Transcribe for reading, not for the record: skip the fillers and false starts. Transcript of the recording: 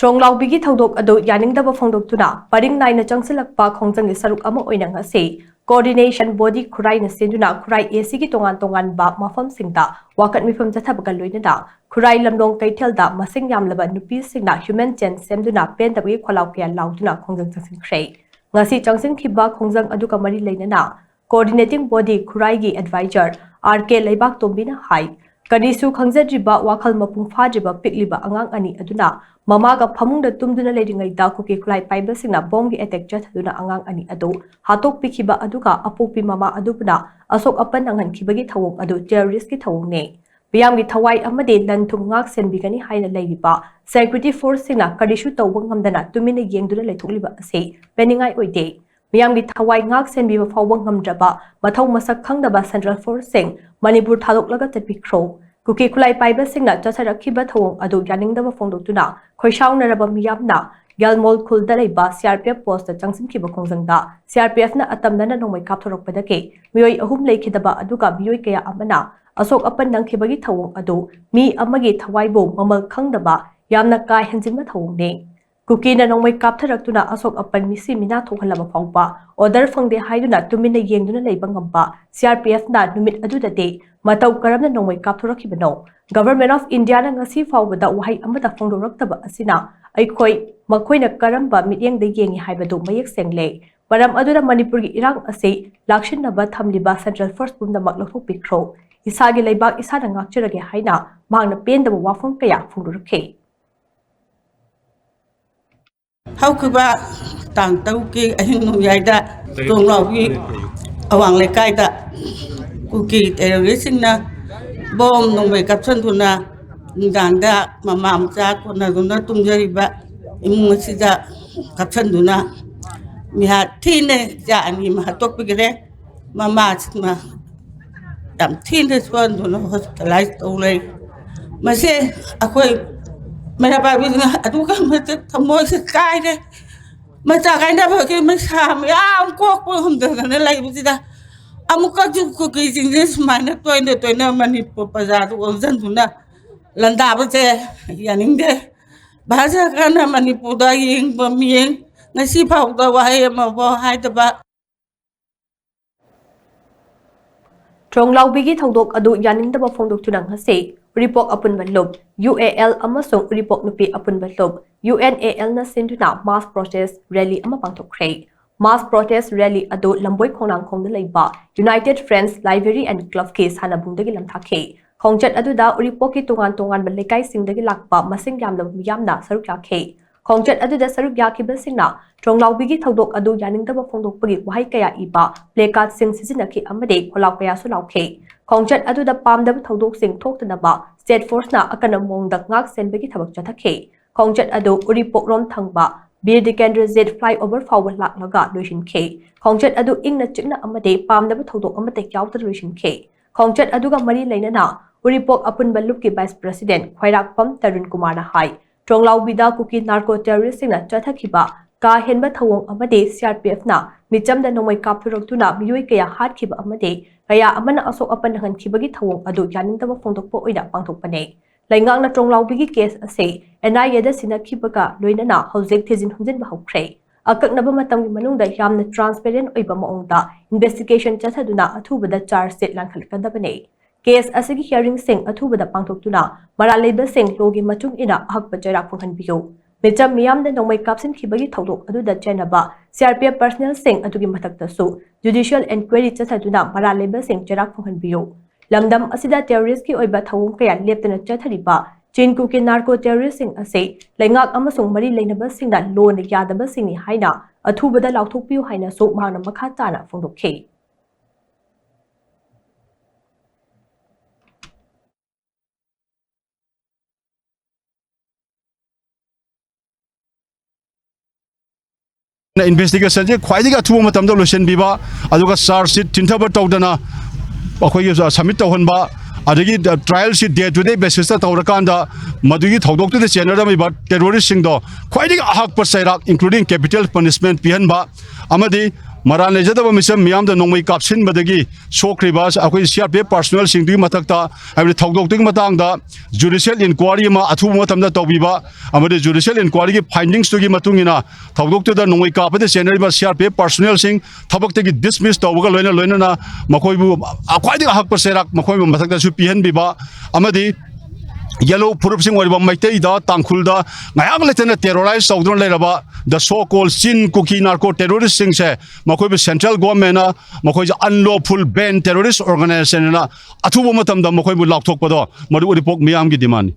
Tronglaobi gi thodok adu yaningdaba phongdoktuna paring naina changsilakpa khongjangni saruk ama oina ngase coordination body khurai na senduna khurai AC gi tongan ba mafam singda wakat mifam chathabaga loinana khurai lamdong kaithelda masing yamlaba nupi singna human chain semduna pen tabgi kholaw kya lauduna khongjang changsin khrei ngasi changsin khiba khongjang adu kamari leinana coordinating body khurai gi advisor RK leibak tombina hai kanisu khangzadriba wakhal mapung phadriba pikliba angang ani aduna mamaga phamungda tumduna leiringai da kuki khulai paiba singna bomb gi attack chathaduna angang ani adu hatok pikhiba aduga apopi mama adubuna asok apan angan khibagi thawong adu terrorist ki thawong ne biyam gi thawai amade lan thum ngak senbigani haina leiriba security force singna kadisu tawbang ngamdana tumina yengduna leithokliba ase peningai oide biyam gi thawai ngak senbiba fawbang ngamdraba mathau masak khangdaba central force sing Manipur thaloklaga tapikro kuki khulai paiba singna chasarakhiba thawong adu yaningdaba phongdoktuna khoisaunaraba miyamna galmol khulda leiba CRPF post ta changsimkhiba khongjangda CRPF na atamdana nomai kapthorokpadake miyoi ahum leikhidaba aduga miyoi kaya amana asok apan nangkhibagi thawong adu mi amagi thawaibo mamal khangdaba yamna kai henjinma thawong ne kuki na nomai kaptharaktuna asok apan misi mina thokhalaba phawpa order phangde haiduna tumina yengduna leiba ngamba CRPF na numit aduda de matau karamna nomai kapthorakhibano Government of India na ngasi fawbada wahai amata phongdoraktaba asina aikhoi makhoina karamba mityeng de yengi haibadu mayek sengle param aduna Manipur gi irang ase lakshinaba thamliba Central Force pumna maklokthok pikro isagi leibak isana ngakchirage haina mangna pendaba wafung kaya phongdorakhe Haukuba tang tauki ahing nungyaida Tronglaobi awang lekaida kuki terrorist na bom nungbe kapsan tuna nganda mamam cha kona duna tungjariba imung sida kapsan tuna miha thine ja ani mahatok pigre mama ma dam thine swan tuna hospitalized olay mase akoi mera babi adu ka mate thamoy se kai de macha kai na bagi masam ya kok po humda na lai bida amuka ju ko ki jingnes mana toina Manipur paja tu onjan tuna landa bate yaning de baja kana Manipur da yeng bamiyeng ngasi phau da wahai ma bo hai da ba Tronglaobi gi thodok adu yaningdaba phongdoktuna ngase report apun ballob UAL amasong report nupi apun ballob UNAL na senduna mass protest rally ama pangthokre mass protest rally adu lamboi khonang khongda leiba United Friends Library and Club ke sanabungdagi lamthakhe khongjat adu da report ki tongan balekai singdagi lakpa masing yamna saruk yakhe khongjat adu da saruk yakhiba singna Tronglaobi gi thodok adu yaningdaba phongdokpagi wahai kaya iba placard sing sizinakhi amade kholaw kaya su laukhe khongjat adu da pamdaba thodok sing thoktanaba state force na akana mongda ngak senbagi thabak chathakhe khongjat adu uripok rom thangba bir dikendra z flyover forward laklaga loishinkhe khongjat adu ingna chikna amade pamdaba thodok amate kyawta loishinkhe khongjat adu ga mari leinana uripok apun balup ki vice president khwairak pam Tarun Kumar na hai Tronglaobi da kuki narco terrorist singna chathakhiba ka henba thawong amade CRPF na michamda nomai kapthoroktuna miyoi kaya hatkhiba amade kaya amana asok apan hangan khibagi thawong adu yaningdaba phongdokpa oida pangthokpane laingang na Tronglaobi gi case ase NIA da sinakhibaga loinana hojek thejin hunjin ba hokre akaknaba matamgi manungda yamna transparent oiba maongda investigation chathaduna athubada charge sheet lankhalkadabane case asigi hearing sing athubada pangthoktuna maraleba sing logi matung ina hakpa jarak phanghanbiyo Mecham miyamda nomai kapsin khibagi thodok aduda chenaba CRPF personnel sing adugi mathakta su judicial inquiry chathaduna maraleba sing jarak phanghanbiyo lamdam asida terrorist ki oiba thawong kaya leptana chathariba chinku ki narco terrorist sing ase laingak amasung mari leinaba singna lon yadaba singni haina athubada lauthokpiu haina su mangna makha chana phongdokhe investigation je khwaidi ga thu matam do losen biba aduga charge sheet tinthaba tawdana akhoi ge submit tawhonba adagi trial sheet day to day basis ta tawrakanda madugi thodok tu de chenara mai ba terrorist sing do khwaidi ga hak par sairak including capital punishment pihanba amadi Maran lejadaba misam miyam da nongmai kapsin badagi sokribas akoi CRPF personnel singdui matakta abri thogdok matang da judicial inquiry ma athu matamda tawbiba amade judicial inquiry gi findings to gi matungina thogdok da nongmai kapade senari ba CRPF personnel sing thabak te gi dismiss tawga loina na makoi bu akwai di hak paserak makoi bu matakta su pihan biba amadi yellow purupsing wariba maitei da tangkhul da ngayang letena terrorize saudron leraba the so called sin cookie narco terrorist sing se makoi be central government na makoi ja unlawful ban terrorist organization na athubo matam da makoi bu lakthok pado madu report miyam gi demand